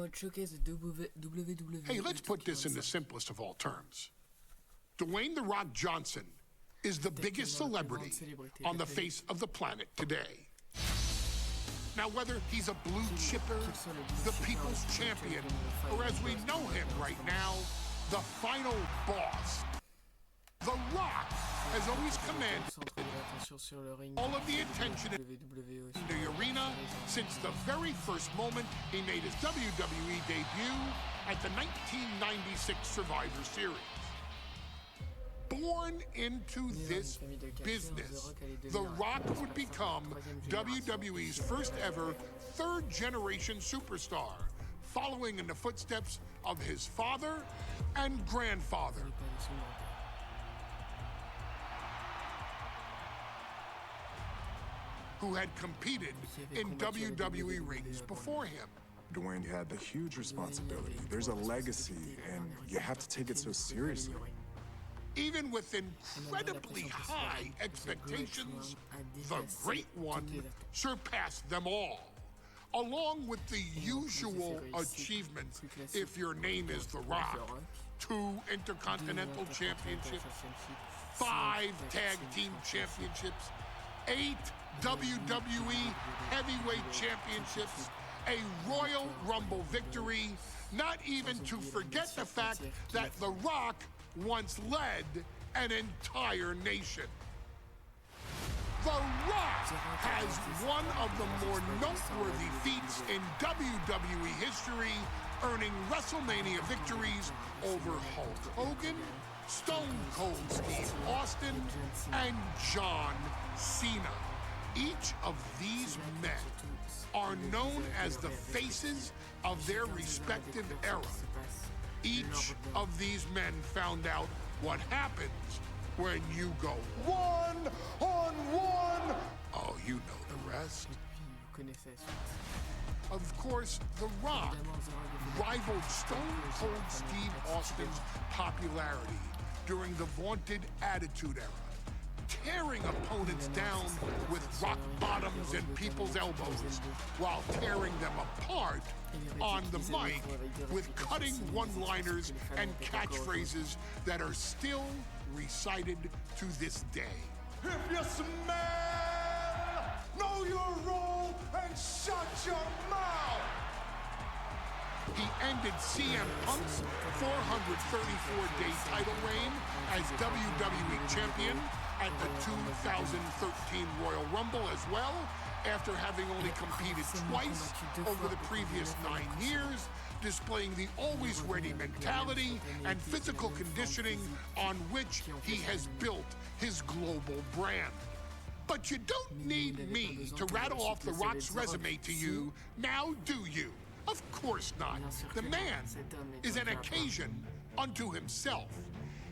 mode showcase de WWE. Hey, let's put this in the simplest of all terms. Dwayne "The Rock" Johnson is the biggest celebrity on the face of the planet today. Now, whether he's a blue chipper, the people's champion, or as we know him right now, the final boss, The Rock has always commanded all of the attention in the arena since the very first moment he made his WWE debut at the 1996 Survivor Series. Born into this business, The Rock would become WWE's first ever third-generation superstar, following in the footsteps of his father and grandfather. Who had competed in WWE rings before him. Dwayne had a huge responsibility. There's a legacy, and you have to take it so seriously. Even with incredibly high expectations, the Great One surpassed them all, along with the usual achievements if your name is The Rock. 2 Intercontinental Championships, 5 Tag Team Championships, 8 WWE Heavyweight Championships, a Royal Rumble victory, not even to forget the fact that The Rock once led an entire nation. The Rock has one of the more noteworthy feats in WWE history, earning WrestleMania victories over Hulk Hogan, Stone Cold Steve Austin, and John Cena. Each of these men are known as the faces of their respective era. Each of these men found out what happens when you go one-on-one. Oh, you know the rest. Of course, The Rock rivaled Stone Cold Steve Austin's popularity during the vaunted Attitude Era, tearing opponents down with rock bottoms and people's elbows while tearing them apart on the mic with cutting one-liners and catchphrases that are still recited to this day. If you smell, know your role and shut your mouth. He ended CM Punk's 434-day title reign as WWE Champion at the 2013 Royal Rumble as well, after having only competed twice over the previous 9 years, displaying the always-ready mentality and physical conditioning on which he has built his global brand. But you don't need me to rattle off The Rock's resume to you, now do you? Of course not. The man is an occasion unto himself.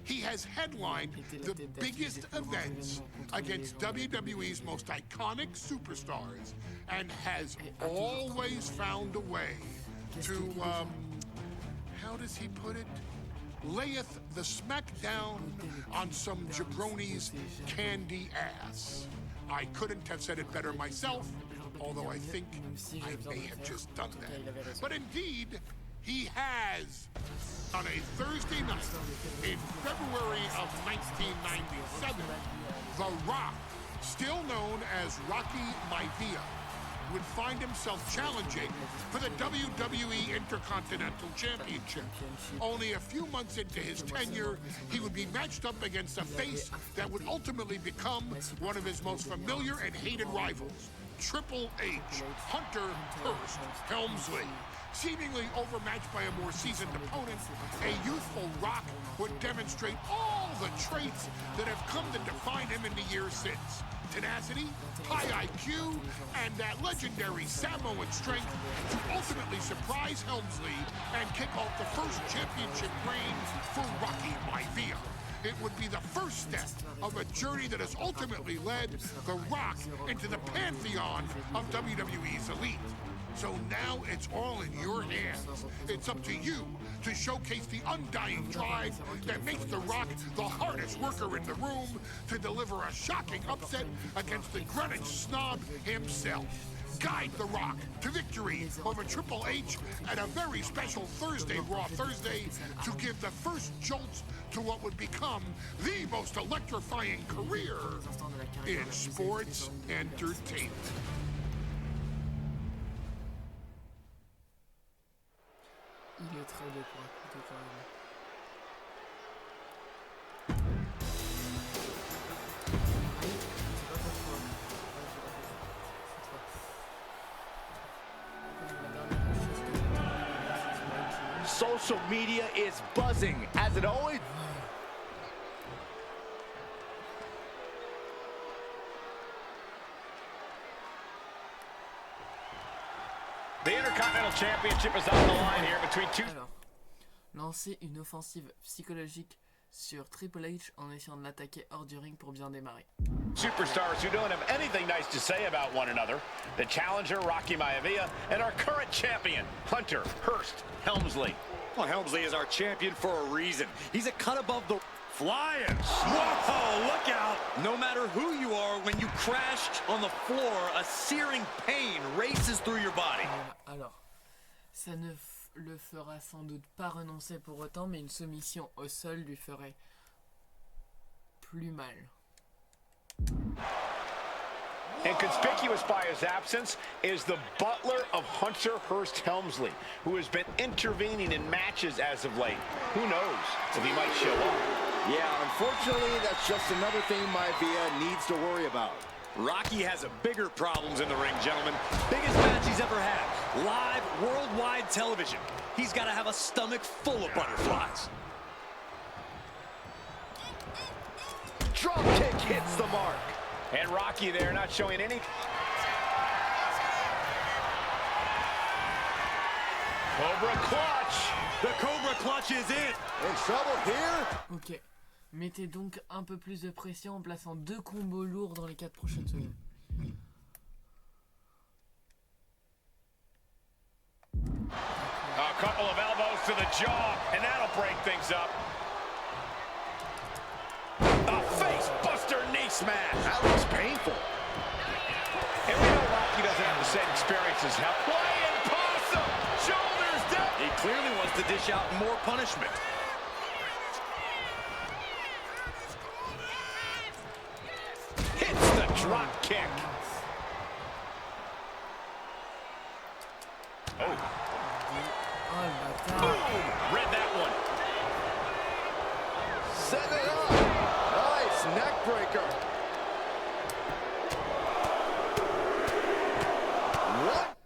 He has headlined the biggest events against WWE's most iconic superstars and has always found a way to, how does he put it? Layeth the smackdown on some jabroni's candy ass. I couldn't have said it better myself, although I think I may have just done that. But indeed, he has. On a Thursday night in February of 1997, The Rock, still known as Rocky Maivia, would find himself challenging for the WWE Intercontinental Championship. Only a few months into his tenure, he would be matched up against a face that would ultimately become one of his most familiar and hated rivals, Triple H, Hunter Hearst Hemsley. Seemingly overmatched by a more seasoned opponent, a youthful Rock would demonstrate all the traits that have come to define him in the years since. Tenacity, high IQ, and that legendary Samoan strength to ultimately surprise Hemsley and kick off the first championship reign for Rocky Maivia. It would be the first step of a journey that has ultimately led The Rock into the pantheon of WWE's elite. So now it's all in your hands. It's up to you to showcase the undying drive that makes The Rock the hardest worker in the room to deliver a shocking upset against the Greenwich snob himself. guide The Rock to victory over Triple H at a very special Thursday, Raw Thursday, to give the first jolt to what would become the most electrifying career in sports entertainment. Il est très beau pour écouter quand même. Social media is buzzing, as it always... The Intercontinental Championship is on the line here between two... Alors, lancer une offensive psychologique sur Triple H en essayant de l'attaquer hors du ring pour bien démarrer. superstars who don't have anything nice to say about one another. The challenger, Rocky Maivia, and our current champion, Hunter Hearst Hemsley. Well, Hemsley is our champion for a reason. He's a cut above the... Flying! Whoa, look out! No matter who you are, when you crashed on the floor, a searing pain races through your body. Alors, ça ne le fera sans doute pas renoncer pour autant, mais une soumission au sol lui ferait plus mal. And conspicuous by his absence is the butler of Hunter Hearst Hemsley, who has been intervening in matches as of late. Who knows if he might show up? Yeah, unfortunately, that's just another thing Maivia needs to worry about. Rocky has a bigger problems in the ring, gentlemen. Biggest match he's ever had. Live, worldwide television. He's got to have a stomach full of butterflies. Drop kick hits the mark. And Rocky there not showing any... Cobra clutch! The Cobra clutch is in. In trouble here? Ok. Mettez donc un peu plus de pression en plaçant 2 combos lourds dans les 4 prochaines secondes. A couple of elbows to the jaw, and that'll break things up. A face buster knee smash. That looks painful. And we know Rocky doesn't have the same experience as hell. Flying possum! Shoulders down! He clearly wants to dish out more punishment. Hits the drop kick. Oh. Oh le bâtard. Boom! Read that one. Set it up. Nice neck breaker. What?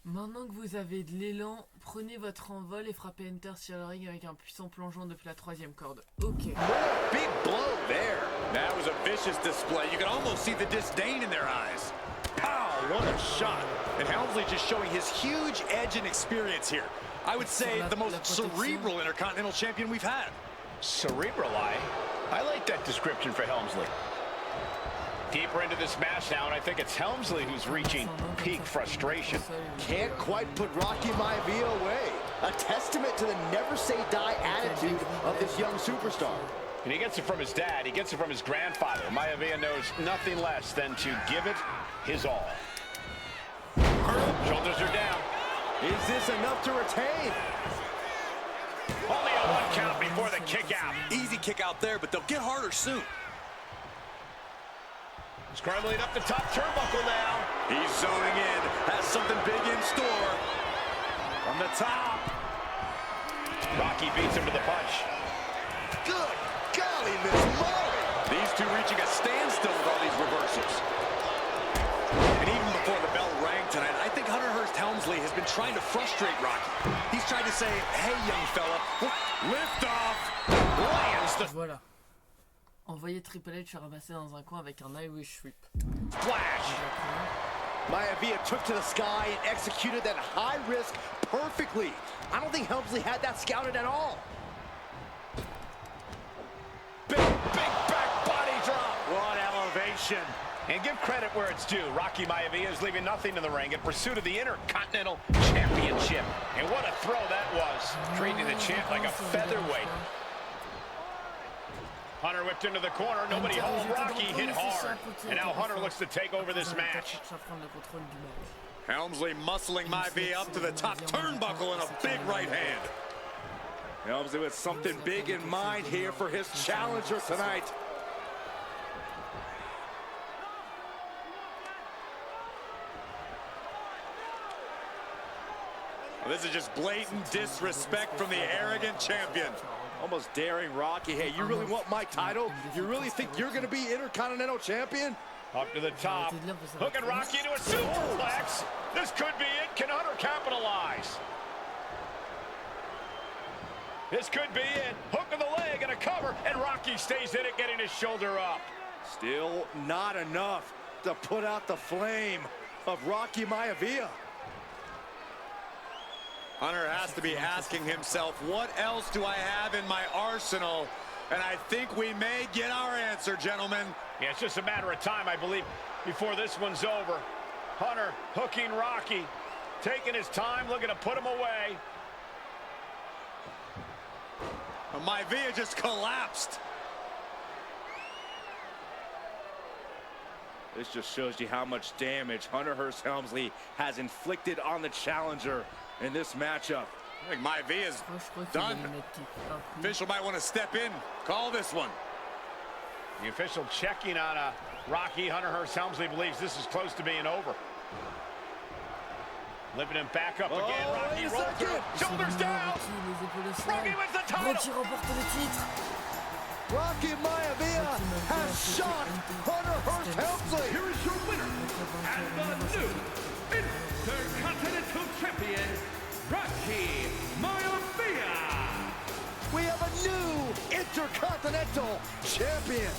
Maintenant que vous avez de l'élan, prenez votre envol et frappez Enter sur le ring avec un puissant plongeon depuis la 3e corde. Ok. Big blow there. That was a vicious display. You can almost see the disdain in their eyes. Pow, what a shot. And Hemsley just showing his huge edge and experience here. I would say the most cerebral Intercontinental Champion we've had. Cerebral eye? I like that description for Hemsley. Deeper into this match now, and I think it's Hemsley who's reaching peak frustration. Can't quite put Rocky Maivia away. A testament to the never-say-die attitude of this young superstar. And he gets it from his dad, he gets it from his grandfather. Maivia knows nothing less than to give it his all. Shoulders are down. Is this enough to retain? Only a 1 count before the kick out. Easy kick out there, but they'll get harder soon. Scrambling up the top turnbuckle now. He's zoning in, has something big in store. From the top. Rocky beats him to the punch. Good golly, Miss Molly. These two reaching a standstill with all these reversals. And even before the bell rang tonight, I think Hunter Hearst Hemsley has been trying to frustrate Rocky. He's tried to say, hey, young fella, lift off. Lands the... Voilà. Envoyez Triple H se ramasser dans un coin avec un Irish Whip. Flash. Maivia took to the sky and executed that high risk perfectly. I don't think Hemsley had that scouted at all. Big back body drop. What elevation. And give credit where it's due. Rocky Maivia is leaving nothing in the ring in pursuit of the Intercontinental Championship. And what a throw that was. Treating the champ like a featherweight. Hunter whipped into the corner. Nobody home. Rocky hit hard. And now Hunter looks to take over this match. Hemsley muscling Maivia up to the top turnbuckle in a big right hand. Hemsley with something big in mind here for his challenger tonight. Well, this is just blatant disrespect from the arrogant champion. Almost daring Rocky. Hey, you really want my title? You really think you're going to be Intercontinental Champion? Up to the top, hooking Rocky into a superplex. This could be it. Can Hunter capitalize? This could be it. Hook of the leg and a cover, and Rocky stays in it, getting his shoulder up. Still not enough to put out the flame of Rocky Maivia. Hunter has to be asking himself, what else do I have in my arsenal? And I think we may get our answer, gentlemen. Yeah, it's just a matter of time, I believe, before this one's over. Hunter hooking Rocky, taking his time, looking to put him away. Maivia just collapsed. This just shows you how much damage Hunter Hearst Helmsley has inflicted on the challenger in this matchup. I think Maivia's done. Official might want to step in, call this one. The official checking on Rocky. Hunter Hearst Helmsley believes this is close to being over. Lifting him back up again. Rocky rolls through. Shoulders down. Rocky wins the title. Rocky Maivia has shocked Hunter Hearst Helmsley. Here is your winner and the new Intercontinental Champion, Rocky Maivia. We have a new Intercontinental Champion.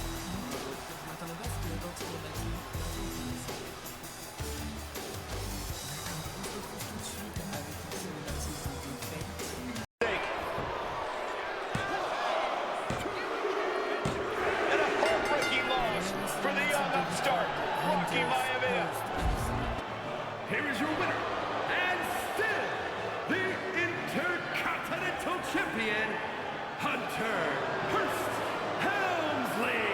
And a heartbreaking loss for the young upstart, Rocky Maivia. Here is your winner and still the Intercontinental Champion, Hunter Hearst Helmsley.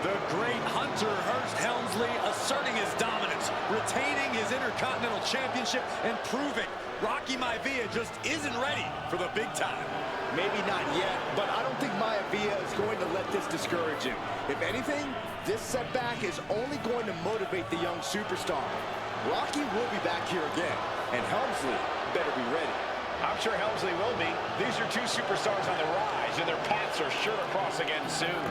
The great Hunter Hearst Helmsley asserting his dominance, retaining his Intercontinental Championship, and proving Rocky Maivia just isn't ready for the big time. Maybe not yet, but I don't think Maivia is going to let this discourage him. If anything, this setback is only going to motivate the young superstar. Rocky will be back here again, and Helmsley better be ready. I'm sure Helmsley will be. These are two superstars on the rise, and their paths are sure to cross again soon.